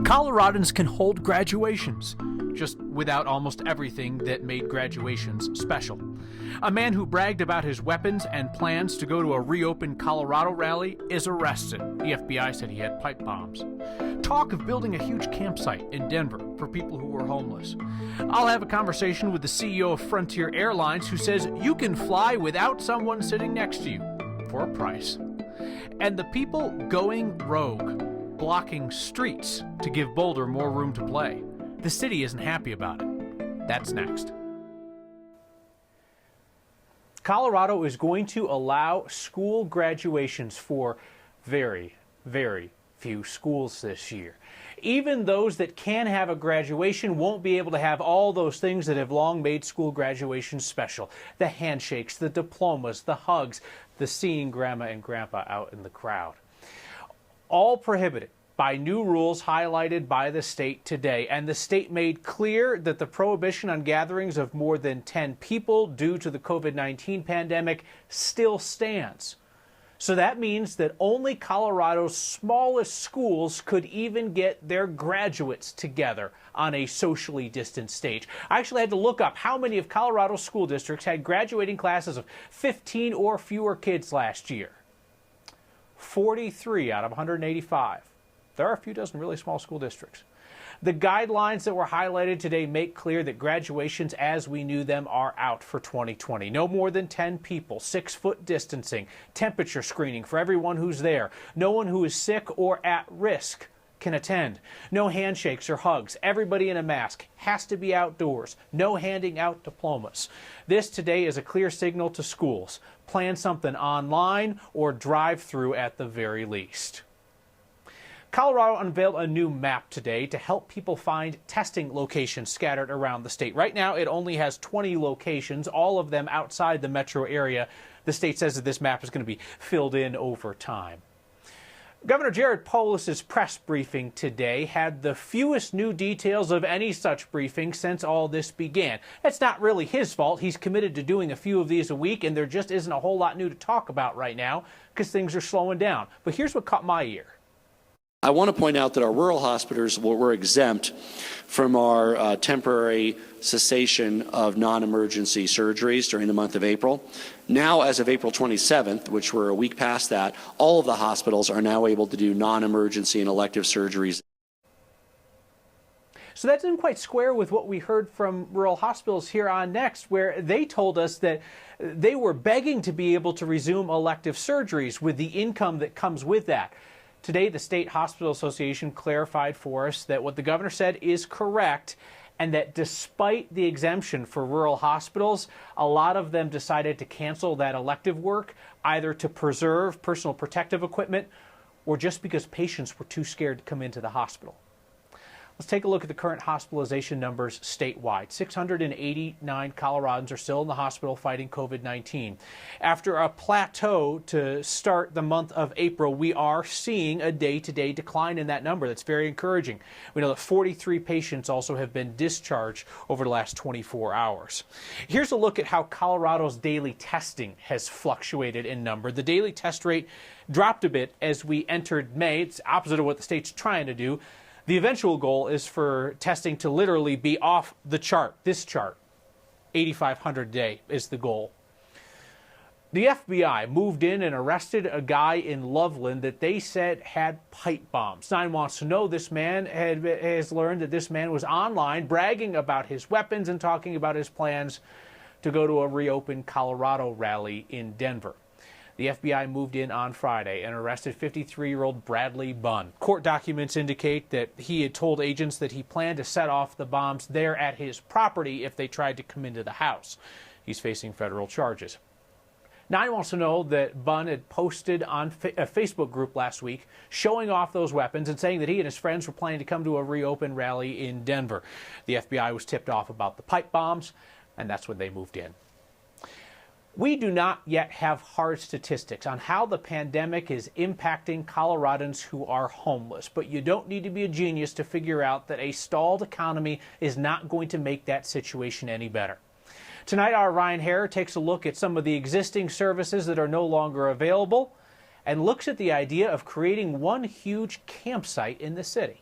Coloradans can hold graduations, just without almost everything that made graduations special. A man who bragged about his weapons and plans to go to a reopened Colorado rally is arrested. The FBI said he had pipe bombs. Talk of building a huge campsite in Denver for people who were homeless. I'll have a conversation with the CEO of Frontier Airlines, who says you can fly without someone sitting next to you for a price. And the people going rogue, blocking streets to give Boulder more room to play. The city isn't happy about it. That's next. Colorado is going to allow school graduations for very, very few schools this year. Even those that can have a graduation won't be able to have all those things that have long made school graduations special. The handshakes, the diplomas, the hugs, the seeing grandma and grandpa out in the crowd. All prohibited by new rules highlighted by the state today. And the state made clear that the prohibition on gatherings of more than 10 people due to the COVID-19 pandemic still stands. So that means that only Colorado's smallest schools could even get their graduates together on a socially distant stage. I actually had to look up how many of Colorado's school districts had graduating classes of 15 or fewer kids last year. 43 out of 185. There are a few dozen really small school districts. The guidelines that were highlighted today make clear that graduations as we knew them are out for 2020. No more than 10 people, 6-foot distancing, temperature screening for everyone who's there. No one who is sick or at risk can attend. No handshakes or hugs. Everybody in a mask has to be outdoors. No handing out diplomas. This today is a clear signal to schools. Plan something online or drive-through at the very least. Colorado unveiled a new map today to help people find testing locations scattered around the state. Right now, it only has 20 locations, all of them outside the metro area. The state says that this map is going to be filled in over time. Governor Jared Polis's press briefing today had the fewest new details of any such briefing since all this began. It's not really his fault. He's committed to doing a few of these a week, and there just isn't a whole lot new to talk about right now because things are slowing down. But here's what caught my ear. I want to point out that our rural hospitals were exempt from our temporary cessation of non-emergency surgeries during the month of April. Now, as of April 27th, which we're a week past that, all of the hospitals are now able to do non-emergency and elective surgeries. So that didn't quite square with what we heard from rural hospitals here on Next, where they told us that they were begging to be able to resume elective surgeries with the income that comes with that. Today, the State Hospital Association clarified for us that what the governor said is correct, and that despite the exemption for rural hospitals, a lot of them decided to cancel that elective work, either to preserve personal protective equipment or just because patients were too scared to come into the hospital. Let's take a look at the current hospitalization numbers statewide. 689 Coloradans are still in the hospital fighting COVID-19. After a plateau to start the month of April, we are seeing a day-to-day decline in that number. That's very encouraging. We know that 43 patients also have been discharged over the last 24 hours. Here's a look at how Colorado's daily testing has fluctuated in number. The daily test rate dropped a bit as we entered May. It's opposite of what the state's trying to do. The eventual goal is for testing to literally be off the chart, this chart. 8,500 a day is the goal. The FBI moved in and arrested a guy in Loveland that they said had pipe bombs. 9 wants to know this man has learned that this man was online bragging about his weapons and talking about his plans to go to a reopened Colorado rally in Denver. The FBI moved in on Friday and arrested 53-year-old Bradley Bunn. Court documents indicate that he had told agents that he planned to set off the bombs there at his property if they tried to come into the house. He's facing federal charges. 9 wants to know that Bunn had posted on a Facebook group last week showing off those weapons and saying that he and his friends were planning to come to a reopened rally in Denver. The FBI was tipped off about the pipe bombs, and that's when they moved in. We do not yet have hard statistics on how the pandemic is impacting Coloradans who are homeless, but you don't need to be a genius to figure out that a stalled economy is not going to make that situation any better. Tonight, our Ryan Hare takes a look at some of the existing services that are no longer available and looks at the idea of creating one huge campsite in the city.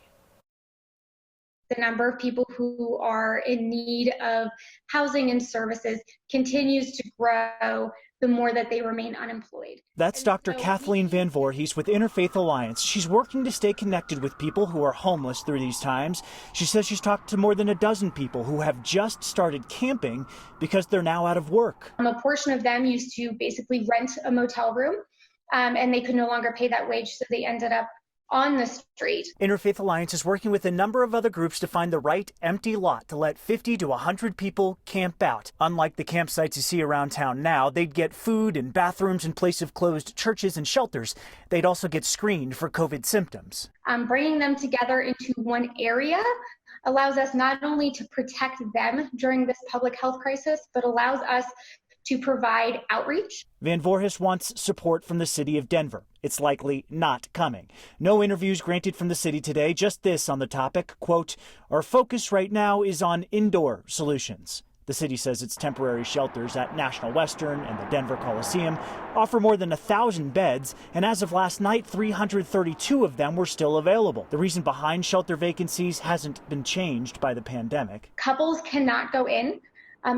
the number of people who are in need of housing and services continues to grow the more that they remain unemployed. That's Dr. Kathleen Van Voorhees with Interfaith Alliance. She's working to stay connected with people who are homeless through these times. She says she's talked to more than a dozen people who have just started camping because they're now out of work. A portion of them used to basically rent a motel room, and they could no longer pay that wage, so they ended up on the street. Interfaith Alliance is working with a number of other groups to find the right empty lot to let 50 to 100 people camp out. Unlike the campsites you see around town now, they'd get food and bathrooms in place of closed churches and shelters. They'd also get screened for COVID symptoms. Bringing them together into one area allows us not only to protect them during this public health crisis, but allows us to provide outreach. Van Voorhees wants support from the city of Denver. It's likely not coming. No interviews granted from the city today, just this on the topic, quote, "Our focus right now is on indoor solutions." The city says its temporary shelters at National Western and the Denver Coliseum offer more than 1,000 beds, and as of last night, 332 of them were still available. The reason behind shelter vacancies hasn't been changed by the pandemic. Couples cannot go in.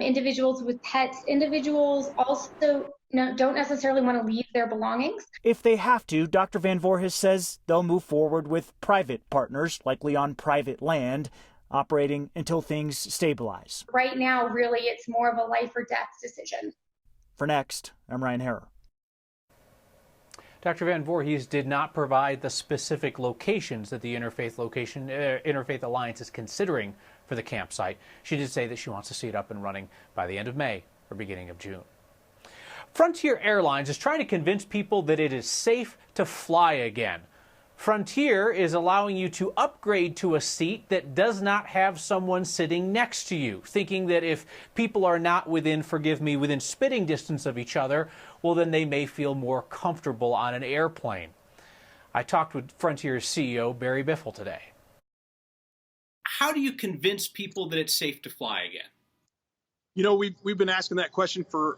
Individuals with pets, individuals also don't necessarily want to leave their belongings. If they have to, Dr. Van Voorhees says they'll move forward with private partners, likely on private land, operating until things stabilize. Right now, really, it's more of a life or death decision. For Next, I'm Ryan Harrer. Dr. Van Voorhees did not provide the specific locations that the Interfaith Alliance is considering for the campsite. She did say that she wants to see it up and running by the end of May or beginning of June. Frontier Airlines is trying to convince people that it is safe to fly again. Frontier is allowing you to upgrade to a seat that does not have someone sitting next to you, thinking that if people are not within spitting distance of each other, well, then they may feel more comfortable on an airplane. I talked with Frontier's CEO, Biffle, today. How do you convince people that it's safe to fly again? You know, we've been asking that question for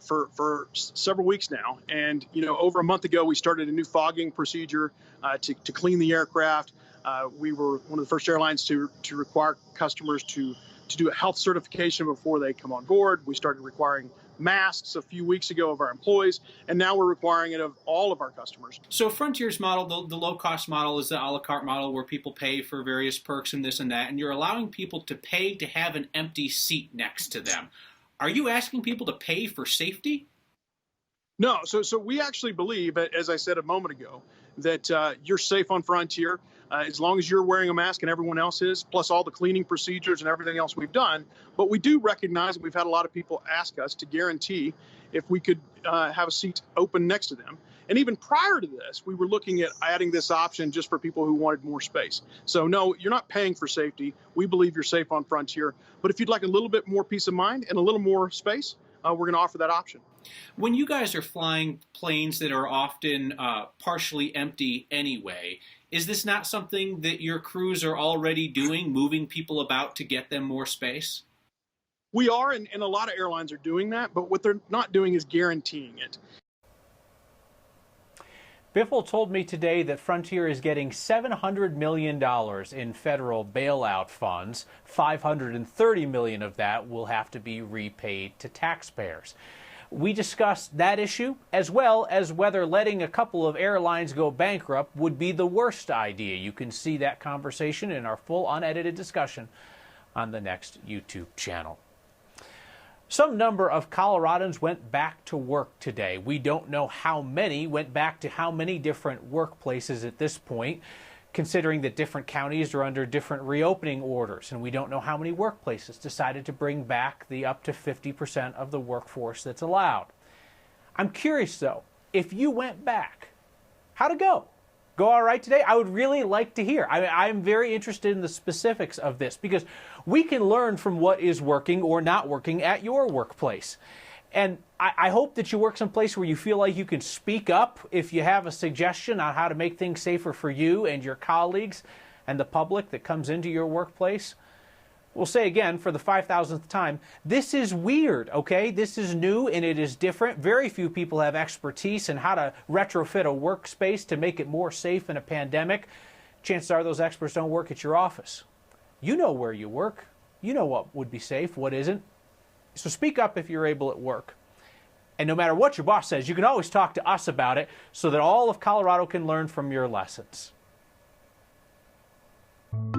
several weeks now. And, you know, over a month ago, we started a new fogging procedure to clean the aircraft. We were one of the first airlines to require customers to do a health certification before they come on board. We started requiring masks a few weeks ago of our employees, and now we're requiring it of all of our customers. So Frontier's model, the low-cost model, is the a la carte model where people pay for various perks and this and that, and you're allowing people to pay to have an empty seat next to them. Are you asking people to pay for safety? No, so we actually believe, as I said a moment ago, that you're safe on Frontier as long as you're wearing a mask and everyone else is, plus all the cleaning procedures and everything else we've done. But we do recognize that we've had a lot of people ask us to guarantee if we could have a seat open next to them. And even prior to this, we were looking at adding this option just for people who wanted more space. So no, you're not paying for safety. We believe you're safe on Frontier. But if you'd like a little bit more peace of mind and a little more space, we're going to offer that option. When you guys are flying planes that are often partially empty anyway, is this not something that your crews are already doing, moving people about to get them more space? We are, and a lot of airlines are doing that, but what they're not doing is guaranteeing it. Biffle told me today that Frontier is getting $700 million in federal bailout funds. $530 million of that will have to be repaid to taxpayers. We discussed that issue, as well as whether letting a couple of airlines go bankrupt would be the worst idea. You can see that conversation in our full unedited discussion on the Next YouTube channel. Some number of Coloradans went back to work today. We don't know how many went back to how many different workplaces at this point, considering that different counties are under different reopening orders, and we don't know how many workplaces decided to bring back the up to 50% of the workforce that's allowed. I'm curious, though, if you went back, how'd it go? Go all right today? I would really like to hear. I'm very interested in the specifics of this because we can learn from what is working or not working at your workplace. And I hope that you work someplace where you feel like you can speak up if you have a suggestion on how to make things safer for you and your colleagues and the public that comes into your workplace. We'll say again for the 5,000th time, this is weird, okay? This is new and it is different. Very few people have expertise in how to retrofit a workspace to make it more safe in a pandemic. Chances are those experts don't work at your office. You know where you work. You know what would be safe, what isn't. So speak up if you're able at work. And no matter what your boss says, you can always talk to us about it so that all of Colorado can learn from your lessons.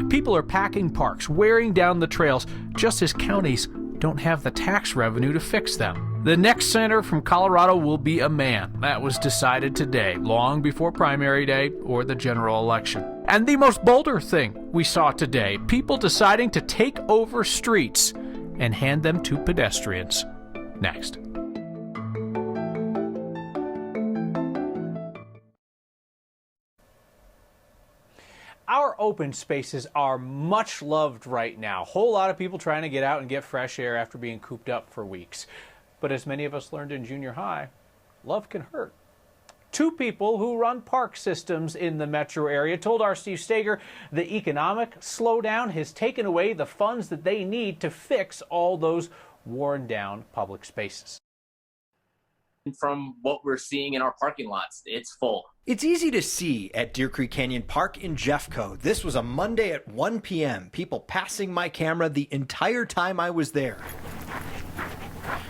People are packing parks, wearing down the trails, just as counties don't have the tax revenue to fix them. The next senator from Colorado will be a man. That was decided today, long before primary day or the general election. And the most Boulder thing we saw today, people deciding to take over streets and hand them to pedestrians. Next. Our open spaces are much loved right now. A whole lot of people trying to get out and get fresh air after being cooped up for weeks. But as many of us learned in junior high, love can hurt. Two people who run park systems in the metro area told our Steve Steger the economic slowdown has taken away the funds that they need to fix all those worn down public spaces. From what we're seeing in our parking lots, it's full. It's easy to see at Deer Creek Canyon Park in Jeffco. This was a Monday at 1 p.m. People passing my camera the entire time I was there.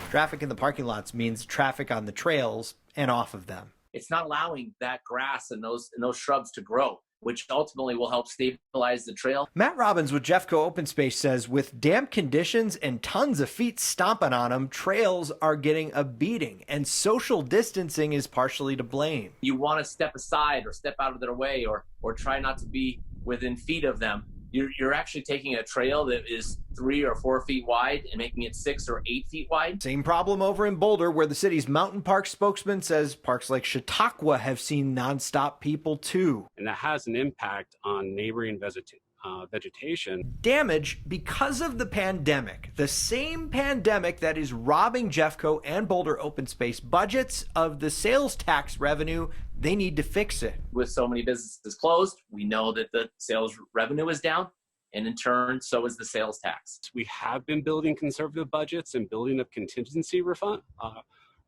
Traffic in the parking lots means traffic on the trails and off of them. It's not allowing that grass and those shrubs to grow, which ultimately will help stabilize the trail. Matt Robbins with Jeffco Open Space says with damp conditions and tons of feet stomping on them, trails are getting a beating, and social distancing is partially to blame. You want to step aside or step out of their way or try not to be within feet of them. You're actually taking a trail that is 3 or 4 feet wide and making it 6 or 8 feet wide. Same problem over in Boulder, where the city's mountain park spokesman says parks like Chautauqua have seen nonstop people too. And that has an impact on neighboring vegetation. Damage because of the pandemic. The same pandemic that is robbing Jeffco and Boulder open space budgets of the sales tax revenue. They need to fix it. With so many businesses closed, we know that the sales revenue is down, and in turn, so is the sales tax. We have been building conservative budgets and building up contingency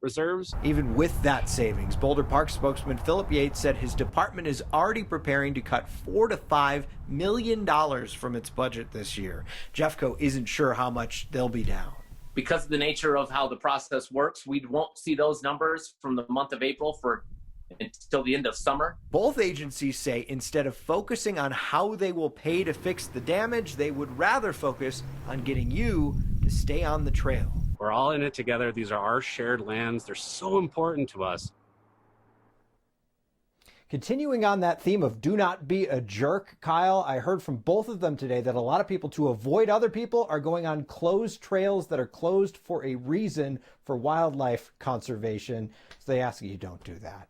reserves. Even with that savings, Boulder Park spokesman Philip Yates said his department is already preparing to cut $4 to $5 million from its budget this year. Jeffco isn't sure how much they'll be down. Because of the nature of how the process works, we won't see those numbers from the month of April until the end of summer. Both agencies say instead of focusing on how they will pay to fix the damage, they would rather focus on getting you to stay on the trail. We're all in it together. These are our shared lands. They're so important to us. Continuing on that theme of do not be a jerk, Kyle, I heard from both of them today that a lot of people, to avoid other people, are going on closed trails that are closed for a reason, for wildlife conservation. So they ask you don't do that.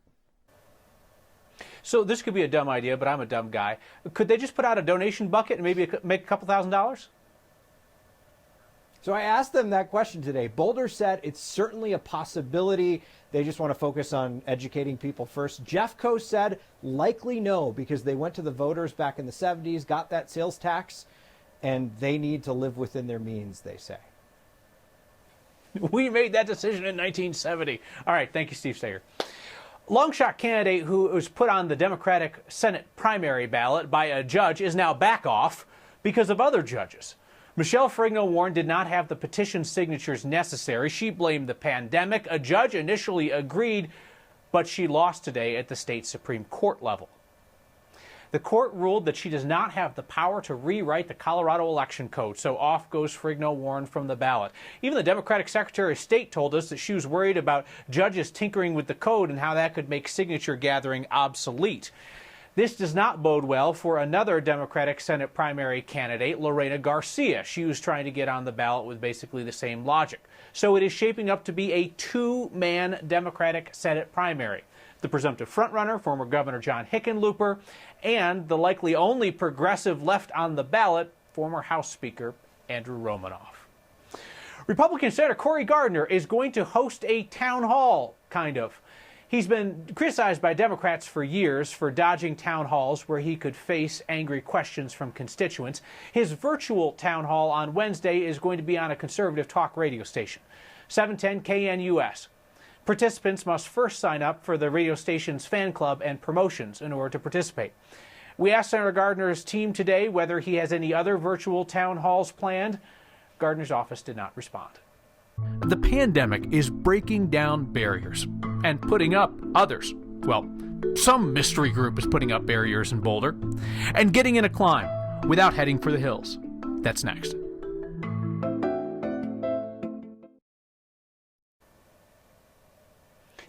So this could be a dumb idea, but I'm a dumb guy. Could they just put out a donation bucket and maybe make a couple $1,000s? So I asked them that question today. Boulder said it's certainly a possibility. They just want to focus on educating people first. Jeffco said likely no, because they went to the voters back in the 70s, got that sales tax, and they need to live within their means, they say. We made that decision in 1970. All right, thank you, Steve Steger. Longshot candidate who was put on the Democratic Senate primary ballot by a judge is now back off because of other judges. Michelle Frigno-Warren did not have the petition signatures necessary. She blamed the pandemic. A judge initially agreed, but she lost today at the state Supreme Court level. The court ruled that she does not have the power to rewrite the Colorado election code, so off goes Frigno-Warren from the ballot. Even the Democratic Secretary of State told us that she was worried about judges tinkering with the code and how that could make signature gathering obsolete. This does not bode well for another Democratic Senate primary candidate, Lorena Garcia. She was trying to get on the ballot with basically the same logic. So it is shaping up to be a two-man Democratic Senate primary. The presumptive frontrunner, former Governor John Hickenlooper, and the likely only progressive left on the ballot, former House Speaker Andrew Romanoff. Republican Senator Cory Gardner is going to host a town hall, kind of. He's been criticized by Democrats for years for dodging town halls where he could face angry questions from constituents. His virtual town hall on Wednesday is going to be on a conservative talk radio station, 710 KNUS. Participants must first sign up for the radio station's fan club and promotions in order to participate. We asked Senator Gardner's team today whether he has any other virtual town halls planned. Gardner's office did not respond. The pandemic is breaking down barriers and putting up others. Well, some mystery group is putting up barriers in Boulder and getting in a climb without heading for the hills. That's next.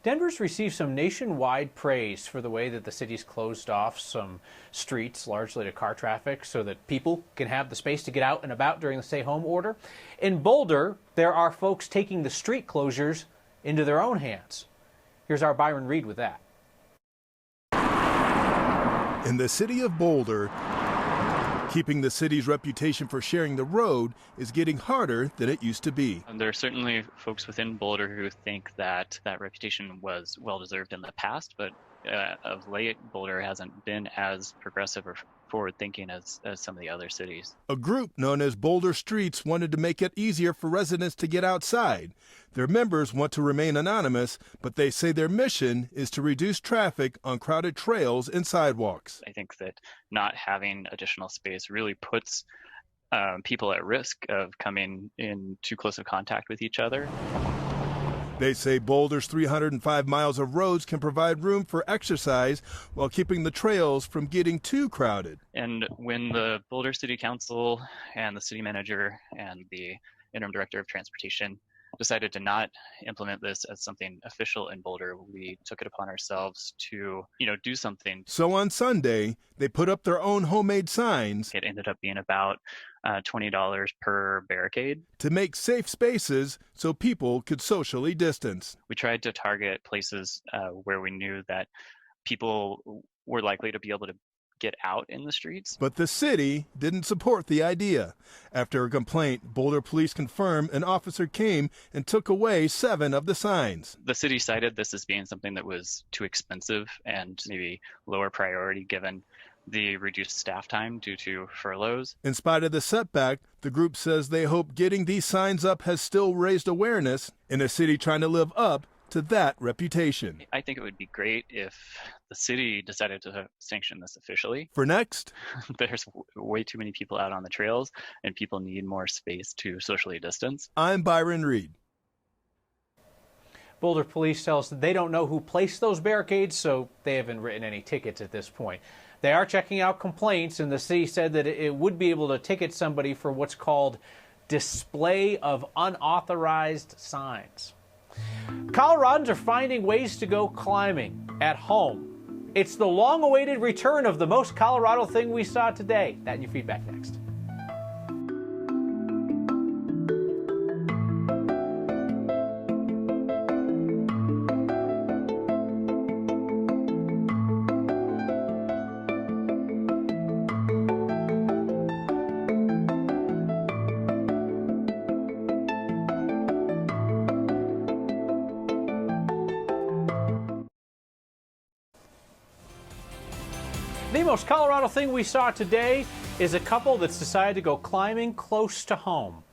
Denver's received some nationwide praise for the way that the city's closed off some streets, largely to car traffic, so that people can have the space to get out and about during the stay-home order. In Boulder, there are folks taking the street closures into their own hands. Here's our Byron Reed with that. In the city of Boulder, keeping the city's reputation for sharing the road is getting harder than it used to be. And there are certainly folks within Boulder who think that that reputation was well-deserved in the past, but of late, Boulder hasn't been as progressive or forward-thinking as some of the other cities. A group known as Boulder Streets wanted to make it easier for residents to get outside. Their members want to remain anonymous, but they say their mission is to reduce traffic on crowded trails and sidewalks. I think that not having additional space really puts people at risk of coming in too close of contact with each other. They say Boulder's 305 miles of roads can provide room for exercise while keeping the trails from getting too crowded. And when the Boulder City Council and the city manager and the interim director of transportation decided to not implement this as something official in Boulder, we took it upon ourselves to, do something. So on Sunday, they put up their own homemade signs. It ended up being about $20 per barricade. To make safe spaces so people could socially distance. We tried to target places where we knew that people were likely to be able to get out in the streets. But the city didn't support the idea. After a complaint, Boulder police confirmed an officer came and took away 7 of the signs. The city cited this as being something that was too expensive and maybe lower priority given the reduced staff time due to furloughs. In spite of the setback, the group says they hope getting these signs up has still raised awareness in a city trying to live up to that reputation. I think it would be great if the city decided to sanction this officially. For next, there's way too many people out on the trails and people need more space to socially distance. I'm Byron Reed. Boulder police tell us that they don't know who placed those barricades, so they haven't written any tickets at this point. They are checking out complaints, and the city said that it would be able to ticket somebody for what's called display of unauthorized signs. Coloradans are finding ways to go climbing at home. It's the long-awaited return of the most Colorado thing we saw today. That and your feedback next. The most Colorado thing we saw today is a couple that's decided to go climbing close to home.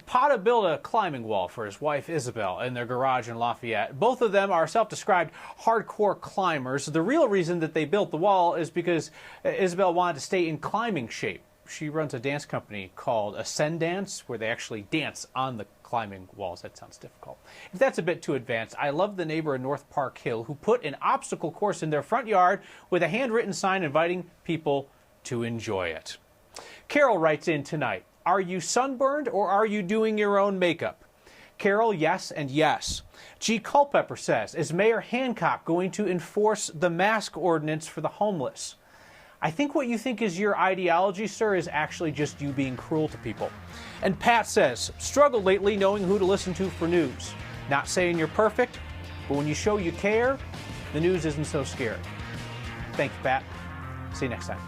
Pata built a climbing wall for his wife Isabel in their garage in Lafayette. Both of them are self-described hardcore climbers. The real reason that they built the wall is because Isabel wanted to stay in climbing shape. She runs a dance company called Ascend Dance, where they actually dance on the climbing walls. That sounds difficult. If that's a bit too advanced, I love the neighbor in North Park Hill who put an obstacle course in their front yard with a handwritten sign inviting people to enjoy it. Carol writes in tonight, are you sunburned or are you doing your own makeup? Carol, yes and yes. G. Culpepper says, is Mayor Hancock going to enforce the mask ordinance for the homeless? I think what you think is your ideology, sir, is actually just you being cruel to people. And Pat says, struggled lately knowing who to listen to for news. Not saying you're perfect, but when you show you care, the news isn't so scary. Thank you, Pat. See you next time.